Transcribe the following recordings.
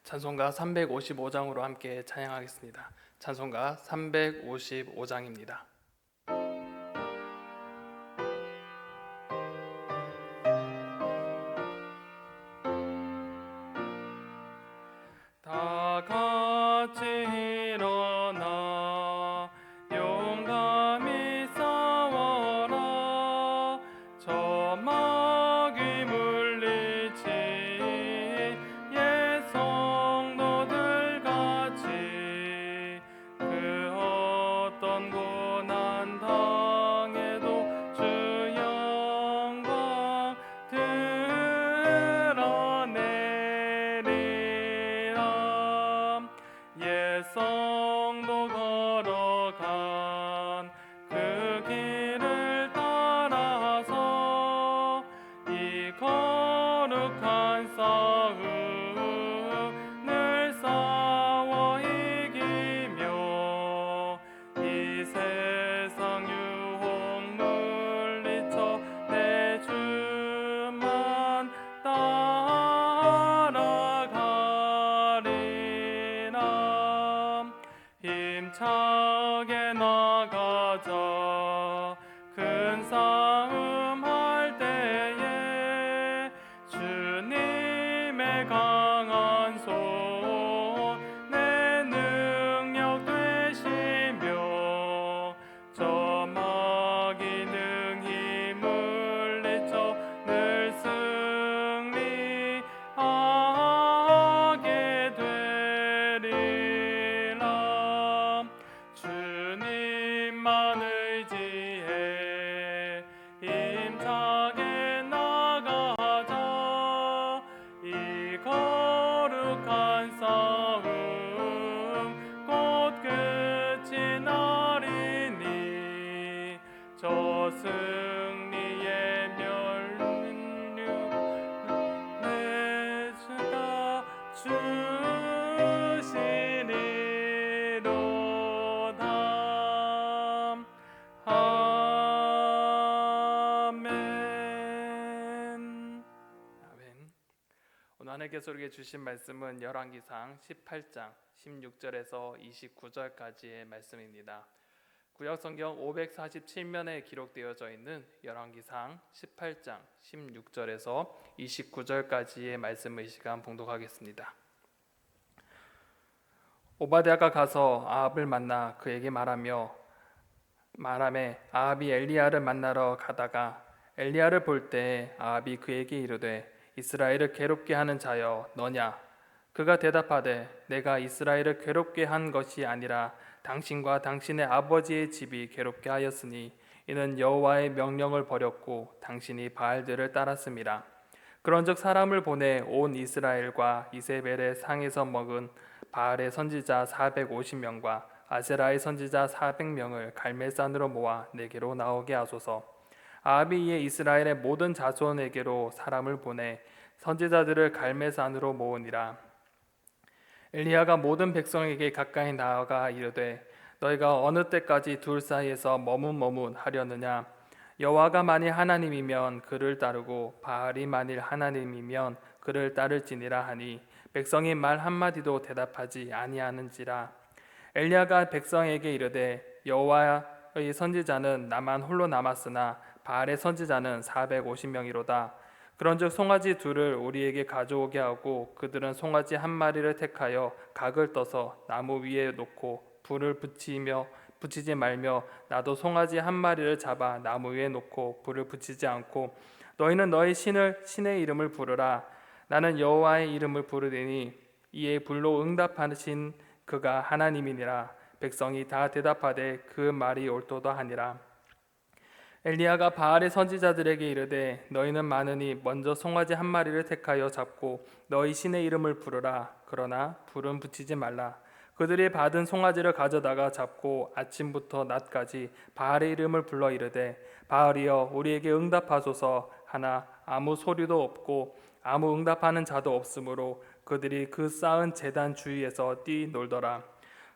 찬송가 355장으로 함께 찬양하겠습니다. 찬송가 355장입니다. 다 같이 일어나 용감히 싸워라. 저 마귀 물리치 옛 성도들 같이 그 어떤 고난 당해도 주 영광 드러내리라. 옛 성도 걸어간 그 길을 따라서 이 거룩한 싸움을 싸워 이기며 이 세상 유혹 물리쳐 내 주만 따라가리라. 힘차게 나가자. 큰 싸움 할 때에 주님의 강한 손 내 능력 되시며 저 마귀 능히 물리쳐 늘 승리하게 되리라. 주님만 의지해 힘차게 나가자. 이 거룩한 싸움 곧 끝이 나리니 저 승리의 면류 내 주가 주시리로다. 아멘. 아멘. 오늘 하나님께서 우리에게 주신 말씀은 열왕기상 18장 16절에서 29절까지의 말씀입니다. 구약성경 547면에 기록되어져 있는 열왕기상 18장 16절에서 29절까지의 말씀을 이 시간 봉독하겠습니다. 오바댜가 가서 아합을 만나 그에게 말하매 아합이 엘리야를 만나러 가다가 엘리야를 볼 때 아합이 그에게 이르되 이스라엘을 괴롭게 하는 자여 너냐? 그가 대답하되 내가 이스라엘을 괴롭게 한 것이 아니라 당신과 당신의 아버지의 집이 괴롭게 하였으니 이는 여호와의 명령을 버렸고 당신이 바알들을 따랐음이라. 그런즉 사람을 보내 온 이스라엘과 이세벨의 상에서 먹은 바알의 선지자 450명과 아세라의 선지자 400명을 갈멜산으로 모아 내게로 나오게 하소서. 아합이 이에 이스라엘의 모든 자손에게로 사람을 보내 선지자들을 갈멜산으로 모으니라. 엘리야가 모든 백성에게 가까이 나아가 이르되 너희가 어느 때까지 둘 사이에서 머문하려느냐? 여호와가 만일 하나님이면 그를 따르고 바알이 만일 하나님이면 그를 따를지니라 하니 백성이 말 한마디도 대답하지 아니하는지라. 엘리야가 백성에게 이르되 여호와의 선지자는 나만 홀로 남았으나 바알의 선지자는 450명이로다. 그런즉 송아지 둘을 우리에게 가져오게 하고 그들은 송아지 한 마리를 택하여 각을 떠서 나무 위에 놓고 불을 붙이지 말며 나도 송아지 한 마리를 잡아 나무 위에 놓고 불을 붙이지 않고 너희는 너희 신의 이름을 부르라. 나는 여호와의 이름을 부르리니 이에 불로 응답하신 그가 하나님이니라. 백성이 다 대답하되 그 말이 옳도다 하니라. 엘리야가 바알의 선지자들에게 이르되 너희는 많으니 먼저 송아지 한 마리를 택하여 잡고 너희 신의 이름을 부르라. 그러나 불은 붙이지 말라. 그들이 받은 송아지를 가져다가 잡고 아침부터 낮까지 바알의 이름을 불러 이르되 바알이여 우리에게 응답하소서 하나 아무 소리도 없고 아무 응답하는 자도 없으므로 그들이 그 쌓은 제단 주위에서 뛰놀더라.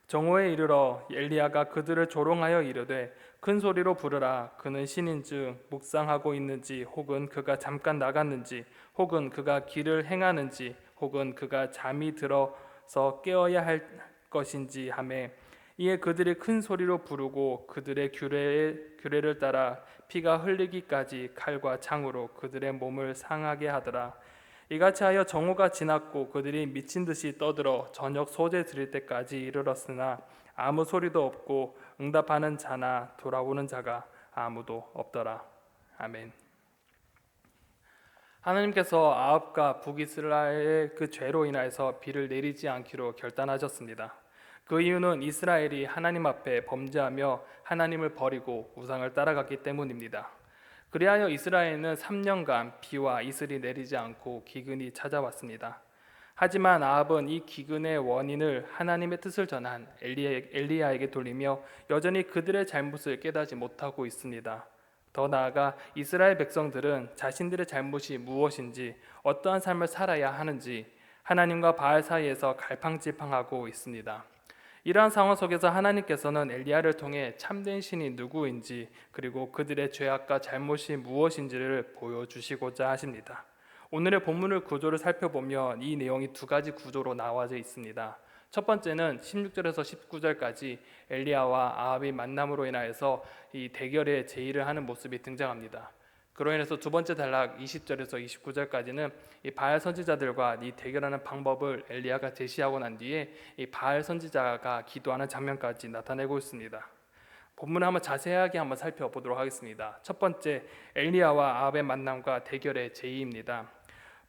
정오에 이르러 엘리야가 그들을 조롱하여 이르되 큰 소리로 부르라. 그는 신인즉 묵상하고 있는지, 혹은 그가 잠깐 나갔는지, 혹은 그가 길을 행하는지, 혹은 그가 잠이 들어서 깨어야 할 것인지 하매, 이에 그들이 큰 소리로 부르고 그들의 규례를 따라 피가 흘리기까지 칼과 창으로 그들의 몸을 상하게 하더라. 이같이 하여 정오가 지났고 그들이 미친 듯이 떠들어 저녁 소재 드릴 때까지 이르렀으나 아무 소리도 없고 응답하는 자나 돌아오는 자가 아무도 없더라. 아멘. 하나님께서 아합과 북이스라엘의 그 죄로 인하여서 비를 내리지 않기로 결단하셨습니다. 그 이유는 이스라엘이 하나님 앞에 범죄하며 하나님을 버리고 우상을 따라갔기 때문입니다. 그리하여 이스라엘은 3년간 비와 이슬이 내리지 않고 기근이 찾아왔습니다. 하지만 아합은 이 기근의 원인을 하나님의 뜻을 전한 엘리야에게 돌리며 여전히 그들의 잘못을 깨닫지 못하고 있습니다. 더 나아가 이스라엘 백성들은 자신들의 잘못이 무엇인지, 어떠한 삶을 살아야 하는지 하나님과 바알 사이에서 갈팡질팡하고 있습니다. 이러한 상황 속에서 하나님께서는 엘리야를 통해 참된 신이 누구인지, 그리고 그들의 죄악과 잘못이 무엇인지를 보여주시고자 하십니다. 오늘의 본문의 구조를 살펴보면 이 내용이 두 가지 구조로 나와져 있습니다. 첫 번째는 16절에서 19절까지 엘리야와 아합의 만남으로 인하여서 이 대결의 제의를 하는 모습이 등장합니다. 그로 인해서 두 번째 단락 20절에서 29절까지는 이 바알 선지자들과 이 대결하는 방법을 엘리야가 제시하고 난 뒤에 이 바알 선지자가 기도하는 장면까지 나타내고 있습니다. 본문을 한번 자세하게 한번 살펴보도록 하겠습니다. 첫 번째, 엘리야와 아합의 만남과 대결의 제의입니다.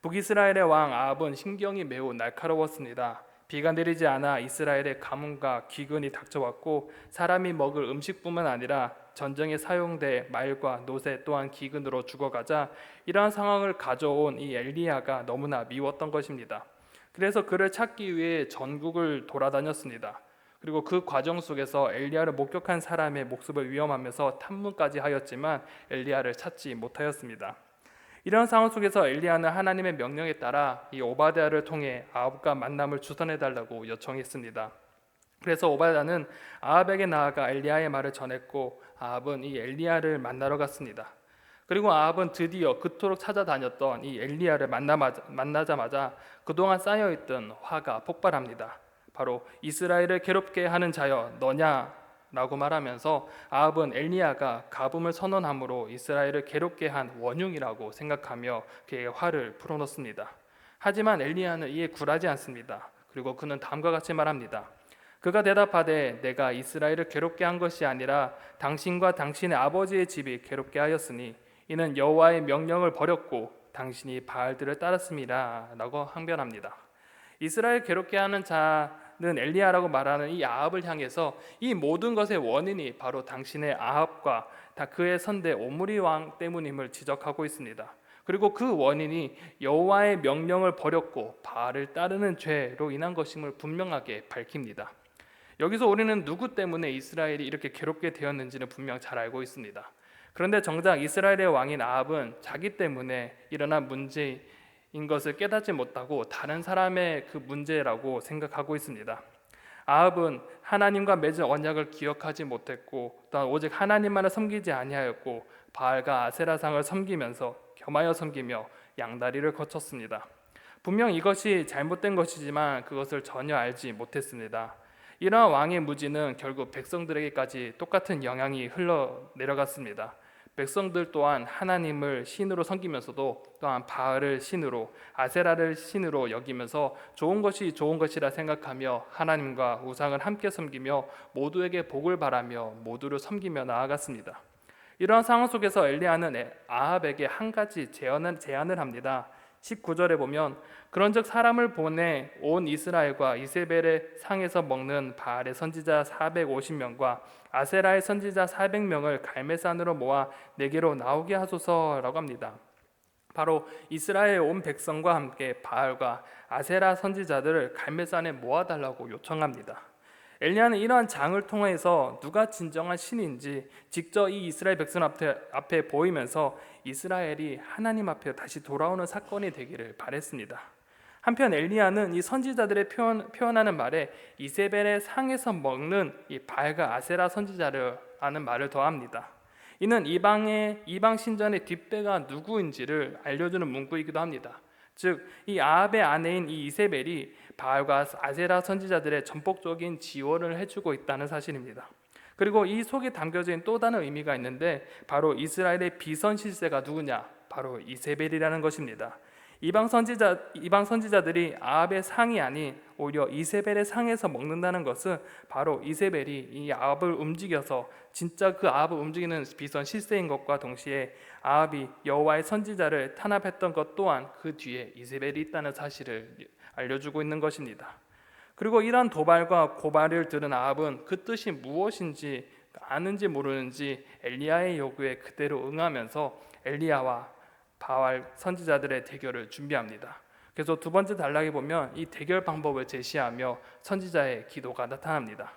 북이스라엘의 왕 아합은 신경이 매우 날카로웠습니다. 비가 내리지 않아 이스라엘의 가뭄과 기근이 닥쳐왔고, 사람이 먹을 음식뿐만 아니라 전쟁에 사용될 말과 노새 또한 기근으로 죽어가자 이러한 상황을 가져온 이 엘리야가 너무나 미웠던 것입니다. 그래서 그를 찾기 위해 전국을 돌아다녔습니다. 그리고 그 과정 속에서 엘리야를 목격한 사람의 목숨을 위험하면서 탐문까지 하였지만 엘리야를 찾지 못하였습니다. 이런 상황 속에서 엘리야는 하나님의 명령에 따라 이 오바댜를 통해 아합과 만남을 주선해달라고 요청했습니다. 그래서 오바댜는 아합에게 나아가 엘리야의 말을 전했고, 아합은 이 엘리야를 만나러 갔습니다. 그리고 아합은 드디어 그토록 찾아다녔던 이 엘리야를 만나자마자 그동안 쌓여있던 화가 폭발합니다. 바로 이스라엘을 괴롭게 하는 자여 너냐? 라고 말하면서 아합은 엘리야가 가뭄을 선언함으로 이스라엘을 괴롭게 한 원흉이라고 생각하며 그에게 화를 풀어놓습니다. 하지만 엘리야는 이에 굴하지 않습니다. 그리고 그는 다음과 같이 말합니다. 그가 대답하되 내가 이스라엘을 괴롭게 한 것이 아니라 당신과 당신의 아버지의 집이 괴롭게 하였으니 이는 여호와의 명령을 버렸고 당신이 바알들을 따랐습니다 라고 항변합니다. 이스라엘 괴롭게 하는 자는 엘리야라고 말하는 이 아합을 향해서 이 모든 것의 원인이 바로 당신의 아합과 그의 선대 오므리 왕 때문임을 지적하고 있습니다. 그리고 그 원인이 여호와의 명령을 버렸고 바알을 따르는 죄로 인한 것임을 분명하게 밝힙니다. 여기서 우리는 누구 때문에 이스라엘이 이렇게 괴롭게 되었는지는 분명 잘 알고 있습니다. 그런데 정작 이스라엘의 왕인 아합은 자기 때문에 일어난 문제인 것을 깨닫지 못하고 다른 사람의 그 문제라고 생각하고 있습니다. 아합은 하나님과 맺은 언약을 기억하지 못했고, 또한 오직 하나님만을 섬기지 아니하였고, 바알과 아세라상을 섬기면서 겸하여 섬기며 양다리를 거쳤습니다. 분명 이것이 잘못된 것이지만 그것을 전혀 알지 못했습니다. 이러한 왕의 무지는 결국 백성들에게까지 똑같은 영향이 흘러내려갔습니다. 백성들 또한 하나님을 신으로 섬기면서도 또한 바알을 신으로, 아세라를 신으로 여기면서 좋은 것이 좋은 것이라 생각하며 하나님과 우상을 함께 섬기며 모두에게 복을 바라며 모두를 섬기며 나아갔습니다. 이러한 상황 속에서 엘리야는 아합에게 한 가지 제안을 합니다. 19절에 보면 그런즉 사람을 보내 온 이스라엘과 이세벨의 상에서 먹는 바알의 선지자 450명과 아세라의 선지자 400명을 갈멜산으로 모아 내게로 나오게 하소서라고 합니다. 바로 이스라엘 온 백성과 함께 바알과 아세라 선지자들을 갈멜산에 모아달라고 요청합니다. 엘리야는 이러한 장을 통해서 누가 진정한 신인지 직접 이 이스라엘 백성 앞에 보이면서 이스라엘이 하나님 앞에 다시 돌아오는 사건이 되기를 바랬습니다. 한편 엘리야는 이 선지자들의 표현하는 말에 이세벨의 상에서 먹는 이 바알과 아세라 선지자를 아는 말을 더합니다. 이는 이방 신전의 뒷배가 누구인지를 알려주는 문구이기도 합니다. 즉, 이 아합의 아내인 이 이세벨이 바알과 아세라 선지자들의 전폭적인 지원을 해주고 있다는 사실입니다. 그리고 이 속에 담겨져 있는 또 다른 의미가 있는데 바로 이스라엘의 비선 실세가 누구냐? 바로 이세벨이라는 것입니다. 이방 선지자들이 아합의 상이 아닌 오히려 이세벨의 상에서 먹는다는 것은 바로 이세벨이 이 아합을 움직여서 진짜 그 아합을 움직이는 비선 실세인 것과 동시에 아합이 여호와의 선지자를 탄압했던 것 또한 그 뒤에 이세벨이 있다는 사실을 알려주고 있는 것입니다. 그리고 이러한 도발과 고발을 들은 아합은 그 뜻이 무엇인지 아는지 모르는지 엘리야의 요구에 그대로 응하면서 엘리야와 바알 선지자들의 대결을 준비합니다. 그래서 두 번째 단락에 보면 이 대결 방법을 제시하며 선지자의 기도가 나타납니다.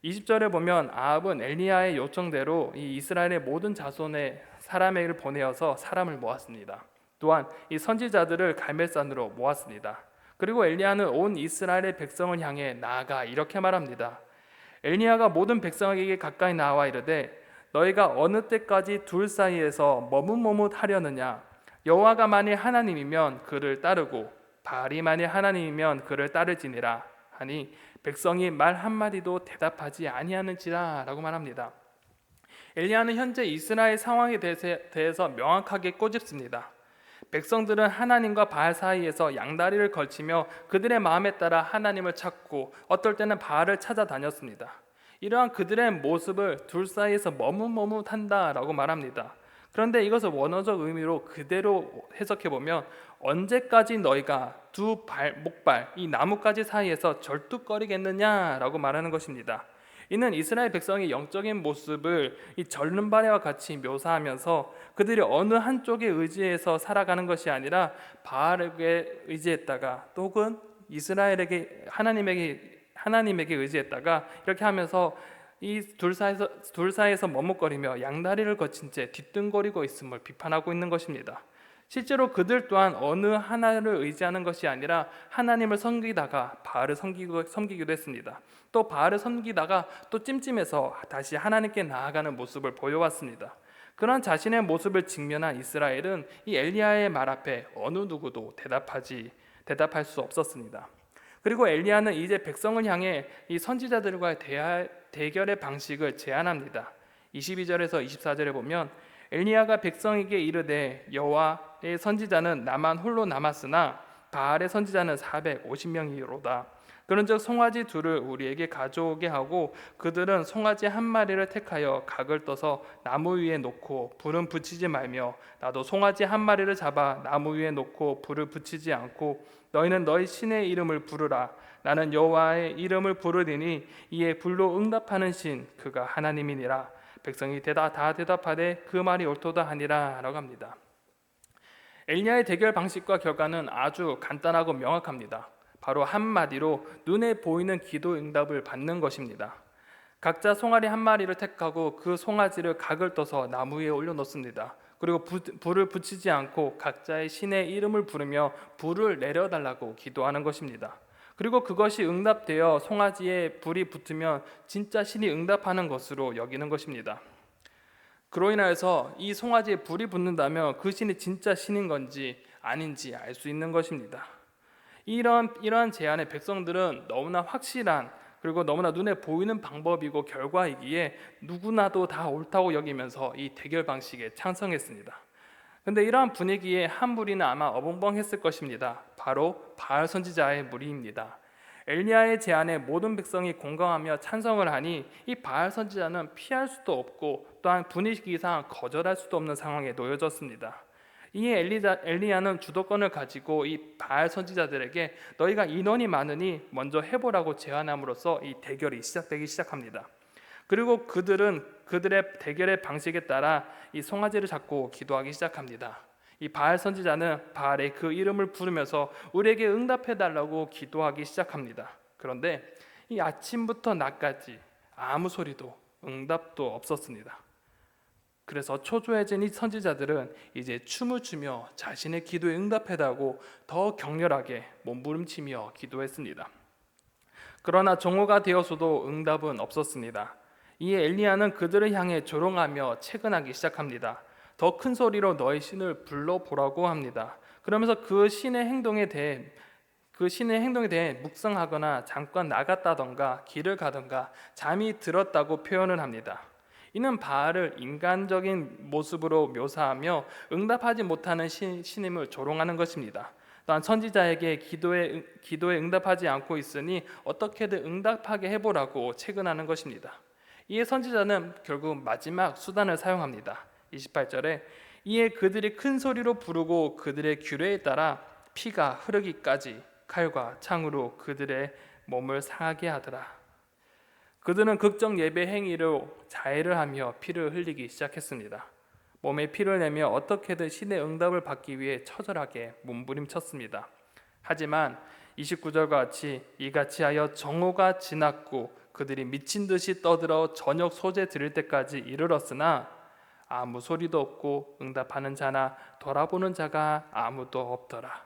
20절에 보면 아합은 엘리야의 요청대로 이 이스라엘의 모든 자손의 사람에게 보내어서 사람을 모았습니다. 또한 이 선지자들을 갈멜산으로 모았습니다. 그리고 엘리야는 온 이스라엘의 백성을 향해 나아가 이렇게 말합니다. 엘리야가 모든 백성에게 가까이 나와 이르되 너희가 어느 때까지 둘 사이에서 머뭇머뭇하려느냐? 여호와가 만일 하나님이면 그를 따르고 바알이 만일 하나님이면 그를 따르지니라 하니 백성이 말 한마디도 대답하지 아니하는지라 라고 말합니다. 엘리야는 현재 이스라엘 상황에 대해서 명확하게 꼬집습니다. 백성들은 하나님과 바알 사이에서 양다리를 걸치며 그들의 마음에 따라 하나님을 찾고 어떨 때는 바알을 찾아다녔습니다. 이러한 그들의 모습을 둘 사이에서 머뭇머뭇한다라고 말합니다. 그런데 이것을 원어적 의미로 그대로 해석해보면 언제까지 너희가 두 목발 이 나뭇가지 사이에서 절뚝거리겠느냐라고 말하는 것입니다. 이는 이스라엘 백성의 영적인 모습을 이 절름발이와 같이 묘사하면서 그들이 어느 한쪽에 의지해서 살아가는 것이 아니라 바알에게 의지했다가 혹은 이스라엘에게 하나님에게 의지했다가 이렇게 하면서 이 둘 사이에서 머뭇거리며 양다리를 거친 채 뒤뚱거리고 있음을 비판하고 있는 것입니다. 실제로 그들 또한 어느 하나를 의지하는 것이 아니라 하나님을 섬기다가 바알을 섬기기도 했습니다. 또 바알을 섬기다가 또 찜찜해서 다시 하나님께 나아가는 모습을 보여왔습니다. 그런 자신의 모습을 직면한 이스라엘은 이 엘리야의 말 앞에 어느 누구도 대답할 수 없었습니다. 그리고 엘리야는 이제 백성을 향해 이 선지자들과의 대결의 방식을 제안합니다. 22절에서 24절에 보면 엘리야가 백성에게 이르되 여호와의 선지자는 나만 홀로 남았으나 바알의 선지자는 450명이로다. 그런즉 송아지 둘을 우리에게 가져오게 하고 그들은 송아지 한 마리를 택하여 각을 떠서 나무 위에 놓고 불은 붙이지 말며 나도 송아지 한 마리를 잡아 나무 위에 놓고 불을 붙이지 않고 너희는 너희 신의 이름을 부르라. 나는 여호와의 이름을 부르리니 이에 불로 응답하는 신 그가 하나님이니라. 백성이 다 대답하되 그 말이 옳도다 하니라 라고 합니다. 엘리야의 대결 방식과 결과는 아주 간단하고 명확합니다. 바로 한마디로 눈에 보이는 기도 응답을 받는 것입니다. 각자 송아리 한 마리를 택하고 그 송아지를 각을 떠서 나무 위에 올려놓습니다. 그리고 불을 붙이지 않고 각자의 신의 이름을 부르며 불을 내려달라고 기도하는 것입니다. 그리고 그것이 응답되어 송아지에 불이 붙으면 진짜 신이 응답하는 것으로 여기는 것입니다. 그로 인하여서 이 송아지에 불이 붙는다면 그 신이 진짜 신인 건지 아닌지 알 수 있는 것입니다. 이러한 제안에 백성들은 너무나 확실한 그리고 너무나 눈에 보이는 방법이고 결과이기에 누구나도 다 옳다고 여기면서 이 대결 방식에 찬성했습니다. 그런데 이러한 분위기에 한 무리는 아마 어벙벙했을 것입니다. 바로 바알 선지자의 무리입니다. 엘리야의 제안에 모든 백성이 공감하며 찬성을 하니 이 바알 선지자는 피할 수도 없고 또한 분위기상 거절할 수도 없는 상황에 놓여졌습니다. 이에 엘리야는 주도권을 가지고 이 바알 선지자들에게 너희가 인원이 많으니 먼저 해보라고 제안함으로써 이 대결이 시작되기 시작합니다. 그리고 그들은 그들의 대결의 방식에 따라 이 송아지를 잡고 기도하기 시작합니다. 이 바알 선지자는 바알의 그 이름을 부르면서 우리에게 응답해달라고 기도하기 시작합니다. 그런데 이 아침부터 낮까지 아무 소리도 응답도 없었습니다. 그래서 초조해진 이 선지자들은 이제 춤을 추며 자신의 기도에 응답해달라고 더 격렬하게 몸부림치며 기도했습니다. 그러나 정오가 되어서도 응답은 없었습니다. 이에 엘리야는 그들을 향해 조롱하며 채근하기 시작합니다. 더 큰 소리로 너의 신을 불러보라고 합니다. 그러면서 그 신의 행동에 대해 묵상하거나 잠깐 나갔다던가 길을 가던가 잠이 들었다고 표현을 합니다. 이는 바알을 인간적인 모습으로 묘사하며 응답하지 못하는 신임을 조롱하는 것입니다. 또한 선지자에게 기도에 응답하지 않고 있으니 어떻게든 응답하게 해보라고 채근하는 것입니다. 이에 선지자는 결국 마지막 수단을 사용합니다. 28절에 이에 그들이 큰 소리로 부르고 그들의 규례에 따라 피가 흐르기까지 칼과 창으로 그들의 몸을 상하게 하더라. 그들은 극정 예배 행위로 자해를 하며 피를 흘리기 시작했습니다. 몸에 피를 내며 어떻게든 신의 응답을 받기 위해 처절하게 몸부림쳤습니다. 하지만 29절과 같이 이같이 하여 정오가 지났고 그들이 미친 듯이 떠들어 저녁 소재 드릴 때까지 이르렀으나 아무 소리도 없고 응답하는 자나 돌아보는 자가 아무도 없더라.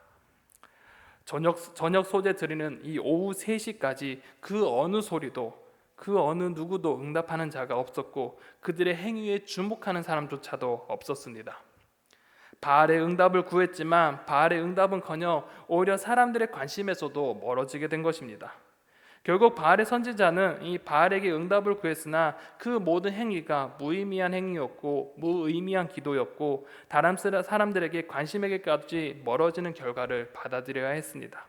저녁 소재 드리는 이 오후 3시까지 그 어느 소리도 그 어느 누구도 응답하는 자가 없었고 그들의 행위에 주목하는 사람조차도 없었습니다. 바알의 응답을 구했지만 바알의 응답은커녕 오히려 사람들의 관심에서도 멀어지게 된 것입니다. 결국 바알의 선지자는 이 바알에게 응답을 구했으나 그 모든 행위가 무의미한 행위였고 무의미한 기도였고 다른 사람들에게 관심에게까지 멀어지는 결과를 받아들여야 했습니다.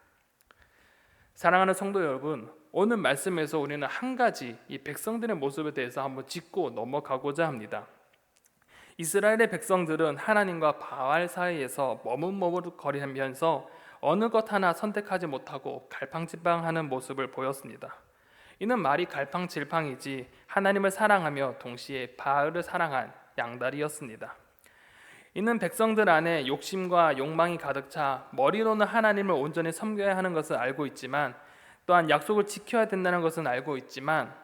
사랑하는 성도 여러분, 오늘 말씀에서 우리는 한 가지 이 백성들의 모습에 대해서 한번 짚고 넘어가고자 합니다. 이스라엘의 백성들은 하나님과 바알 사이에서 머뭇머뭇거리면서 어느 것 하나 선택하지 못하고 갈팡질팡하는 모습을 보였습니다. 이는 말이 갈팡질팡이지 하나님을 사랑하며 동시에 바알을 사랑한 양다리였습니다. 이는 백성들 안에 욕심과 욕망이 가득 차 머리로는 하나님을 온전히 섬겨야 하는 것을 알고 있지만 또한 약속을 지켜야 된다는 것은 알고 있지만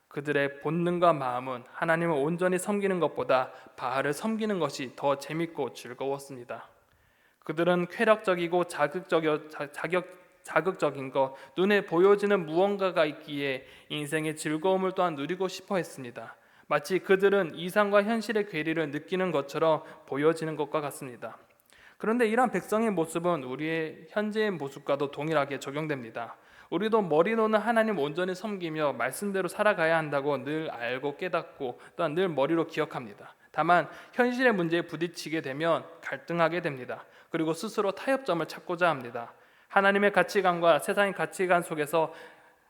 그들의 본능과 마음은 하나님을 온전히 섬기는 것보다 바알을 섬기는 것이 더 재밌고 즐거웠습니다. 그들은 쾌락적이고 자극적인 것, 눈에 보여지는 무언가가 있기에 인생의 즐거움을 또한 누리고 싶어 했습니다. 마치 그들은 이상과 현실의 괴리를 느끼는 것처럼 보여지는 것과 같습니다. 그런데 이러한 백성의 모습은 우리의 현재의 모습과도 동일하게 적용됩니다. 우리도 머리로는 하나님 온전히 섬기며 말씀대로 살아가야 한다고 늘 알고 깨닫고 또한 늘 머리로 기억합니다. 다만 현실의 문제에 부딪히게 되면 갈등하게 됩니다. 그리고 스스로 타협점을 찾고자 합니다. 하나님의 가치관과 세상의 가치관 속에서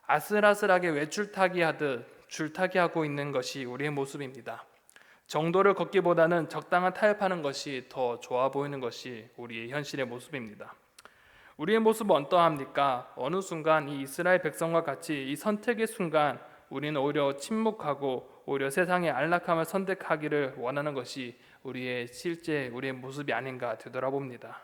아슬아슬하게 외줄타기 하듯 줄타기하고 있는 것이 우리의 모습입니다. 정도를 걷기보다는 적당한 타협하는 것이 더 좋아 보이는 것이 우리의 현실의 모습입니다. 우리의 모습은 어떠합니까? 어느 순간 이 이스라엘 백성과 같이 이 선택의 순간 우리는 오히려 침묵하고 오히려 세상의 안락함을 선택하기를 원하는 것이 우리의 모습이 아닌가 되돌아봅니다.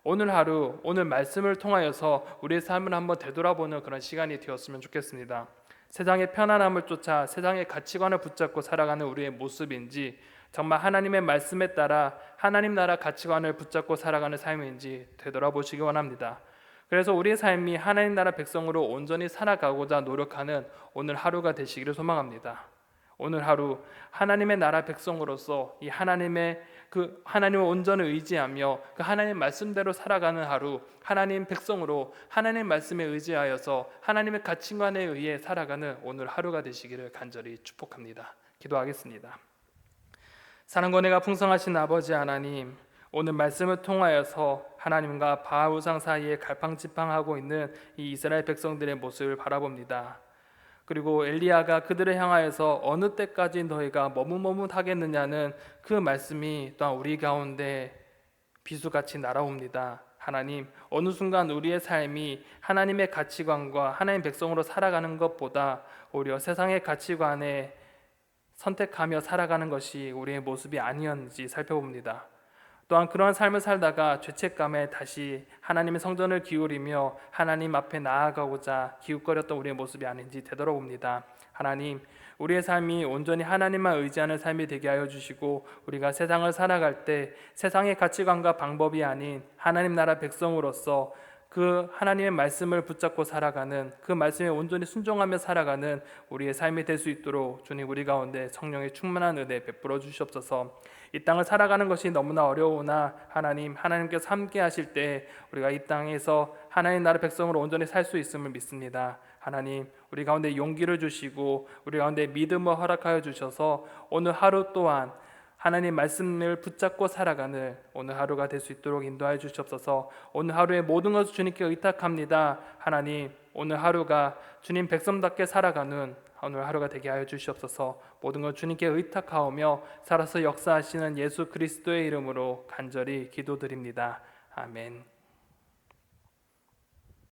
오늘 하루, 오늘 말씀을 통하여서 우리의 삶을 한번 되돌아보는 그런 시간이 되었으면 좋겠습니다. 세상의 편안함을 쫓아 세상의 가치관을 붙잡고 살아가는 우리의 모습인지 정말 하나님의 말씀에 따라 하나님 나라 가치관을 붙잡고 살아가는 삶인지 되돌아보시기 원합니다. 그래서 우리의 삶이 하나님 나라 백성으로 온전히 살아가고자 노력하는 오늘 하루가 되시기를 소망합니다. 오늘 하루 하나님의 나라 백성으로서 이 하나님을 온전히 의지하며 그 하나님 말씀대로 살아가는 하루, 하나님 백성으로 하나님 말씀에 의지하여서 하나님의 가치관에 의해 살아가는 오늘 하루가 되시기를 간절히 축복합니다. 기도하겠습니다. 사랑과 은혜가 풍성하신 아버지 하나님, 오늘 말씀을 통하여서 하나님과 바알 우상 사이에 갈팡질팡하고 있는 이 이스라엘 백성들의 모습을 바라봅니다. 그리고 엘리야가 그들을 향하여서 어느 때까지 너희가 머뭇머뭇하겠느냐는 그 말씀이 또한 우리 가운데 비수같이 날아옵니다. 하나님, 어느 순간 우리의 삶이 하나님의 가치관과 하나님 백성으로 살아가는 것보다 오히려 세상의 가치관에 선택하며 살아가는 것이 우리의 모습이 아니었는지 살펴봅니다. 또한 그러한 삶을 살다가 죄책감에 다시 하나님의 성전을 기울이며 하나님 앞에 나아가고자 기웃거렸던 우리의 모습이 아닌지 되돌아봅니다. 하나님, 우리의 삶이 온전히 하나님만 의지하는 삶이 되게 하여 주시고, 우리가 세상을 살아갈 때 세상의 가치관과 방법이 아닌 하나님 나라 백성으로서 그 하나님의 말씀을 붙잡고 살아가는, 그 말씀에 온전히 순종하며 살아가는 우리의 삶이 될 수 있도록 주님, 우리 가운데 성령의 충만한 은혜 베풀어 주시옵소서. 이 땅을 살아가는 것이 너무나 어려우나 하나님께서 함께 하실 때 우리가 이 땅에서 하나님 나라 백성으로 온전히 살 수 있음을 믿습니다. 하나님, 우리 가운데 용기를 주시고 우리 가운데 믿음을 허락하여 주셔서 오늘 하루 또한 하나님 말씀을 붙잡고 살아가는 오늘 하루가 될 수 있도록 인도하여 주시옵소서. 오늘 하루의 모든 것을 주님께 의탁합니다. 하나님, 오늘 하루가 주님 백성답게 살아가는 오늘 하루가 되게 하여 주시옵소서. 모든 것 주님께 의탁하오며 살아서 역사하시는 예수 그리스도의 이름으로 간절히 기도드립니다. 아멘.